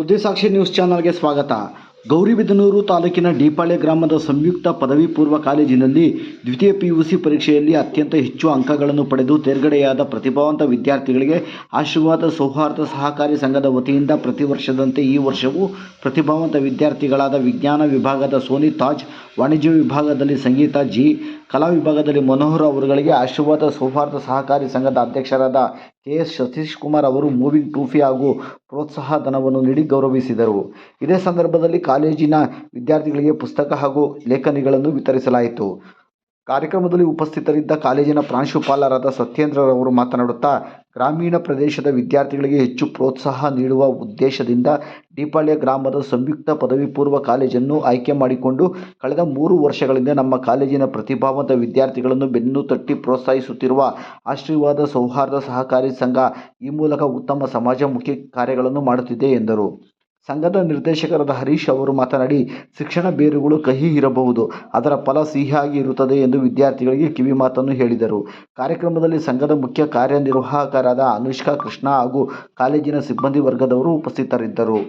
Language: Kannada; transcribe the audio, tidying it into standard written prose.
ಸುದ್ದಿಸಾಕ್ಷಿ ನ್ಯೂಸ್ ಚಾನಲ್ಗೆ ಸ್ವಾಗತ. ಗೌರಿಬಿದನೂರು ತಾಲೂಕಿನ ಡೀಪಾಳ್ಯ ಗ್ರಾಮದ ಸಂಯುಕ್ತ ಪದವಿ ಪೂರ್ವ ಕಾಲೇಜಿನಲ್ಲಿ ದ್ವಿತೀಯ ಪಿಯುಸಿ ಪರೀಕ್ಷೆಯಲ್ಲಿ ಅತ್ಯಂತ ಹೆಚ್ಚು ಅಂಕಗಳನ್ನು ಪಡೆದು ತೇರ್ಗಡೆಯಾದ ಪ್ರತಿಭಾವಂತ ವಿದ್ಯಾರ್ಥಿಗಳಿಗೆ ಆಶೀರ್ವಾದ ಸೌಹಾರ್ದ ಸಹಕಾರಿ ಸಂಘದ ವತಿಯಿಂದ ಪ್ರತಿ ವರ್ಷದಂತೆ ಈ ವರ್ಷವೂ ಪ್ರತಿಭಾವಂತ ವಿದ್ಯಾರ್ಥಿಗಳಾದ ವಿಜ್ಞಾನ ವಿಭಾಗದ ಸೋನಿ ತಾಜ್, ವಾಣಿಜ್ಯ ವಿಭಾಗದಲ್ಲಿ ಸಂಗೀತ ಜಿ, ಕಲಾ ವಿಭಾಗದಲ್ಲಿ ಮನೋಹರ್ ಅವರುಗಳಿಗೆ ಆಶೀರ್ವಾದ ಸೌಹಾರ್ದ ಸಹಕಾರಿ ಸಂಘದ ಅಧ್ಯಕ್ಷರಾದ ಕೆ.ಎಸ್. ಸತೀಶ್ ಕುಮಾರ್ ಅವರು ಮೂವಿಂಗ್ ಟ್ರೋಫಿ ಹಾಗೂ ಪ್ರೋತ್ಸಾಹ ಧನವನ್ನು ನೀಡಿ ಗೌರವಿಸಿದರು. ಇದೇ ಸಂದರ್ಭದಲ್ಲಿ ಕಾಲೇಜಿನ ವಿದ್ಯಾರ್ಥಿಗಳಿಗೆ ಪುಸ್ತಕ ಹಾಗೂ ಲೇಖನಿಗಳನ್ನು ವಿತರಿಸಲಾಯಿತು. ಕಾರ್ಯಕ್ರಮದಲ್ಲಿ ಉಪಸ್ಥಿತರಿದ್ದ ಕಾಲೇಜಿನ ಪ್ರಾಂಶುಪಾಲರಾದ ಸತ್ಯೇಂದ್ರರವರು ಮಾತನಾಡುತ್ತಾ, ಗ್ರಾಮೀಣ ಪ್ರದೇಶದ ವಿದ್ಯಾರ್ಥಿಗಳಿಗೆ ಹೆಚ್ಚು ಪ್ರೋತ್ಸಾಹ ನೀಡುವ ಉದ್ದೇಶದಿಂದ ಡೀಪಾಳ್ಯ ಗ್ರಾಮದ ಸಂಯುಕ್ತ ಪದವಿ ಪೂರ್ವ ಕಾಲೇಜನ್ನು ಆಯ್ಕೆ ಮಾಡಿಕೊಂಡು ಕಳೆದ 3 ವರ್ಷಗಳಿಂದ ನಮ್ಮ ಕಾಲೇಜಿನ ಪ್ರತಿಭಾವಂತ ವಿದ್ಯಾರ್ಥಿಗಳನ್ನು ಬೆನ್ನು ತಟ್ಟಿ ಪ್ರೋತ್ಸಾಹಿಸುತ್ತಿರುವ ಆಶೀರ್ವಾದ ಸೌಹಾರ್ದ ಸಹಕಾರಿ ಸಂಘ ಈ ಮೂಲಕ ಉತ್ತಮ ಸಮಾಜಮುಖಿ ಕಾರ್ಯಗಳನ್ನು ಮಾಡುತ್ತಿದೆ ಎಂದರು. ಸಂಘದ ನಿರ್ದೇಶಕರಾದ ಹರೀಶ್ ಅವರು ಮಾತನಾಡಿ, ಶಿಕ್ಷಣ ಬೇರುಗಳು ಕಹಿ ಇರಬಹುದು, ಅದರ ಫಲ ಸಿಹಿಯಾಗಿ ಇರುತ್ತದೆ ಎಂದು ವಿದ್ಯಾರ್ಥಿಗಳಿಗೆ ಕಿವಿಮಾತನ್ನು ಹೇಳಿದರು. ಕಾರ್ಯಕ್ರಮದಲ್ಲಿ ಸಂಘದ ಮುಖ್ಯ ಕಾರ್ಯನಿರ್ವಾಹಕರಾದ ಅನುಷ್ಕಾ, ಕೃಷ್ಣ ಹಾಗೂ ಕಾಲೇಜಿನ ಸಿಬ್ಬಂದಿ ವರ್ಗದವರು ಉಪಸ್ಥಿತರಿದ್ದರು.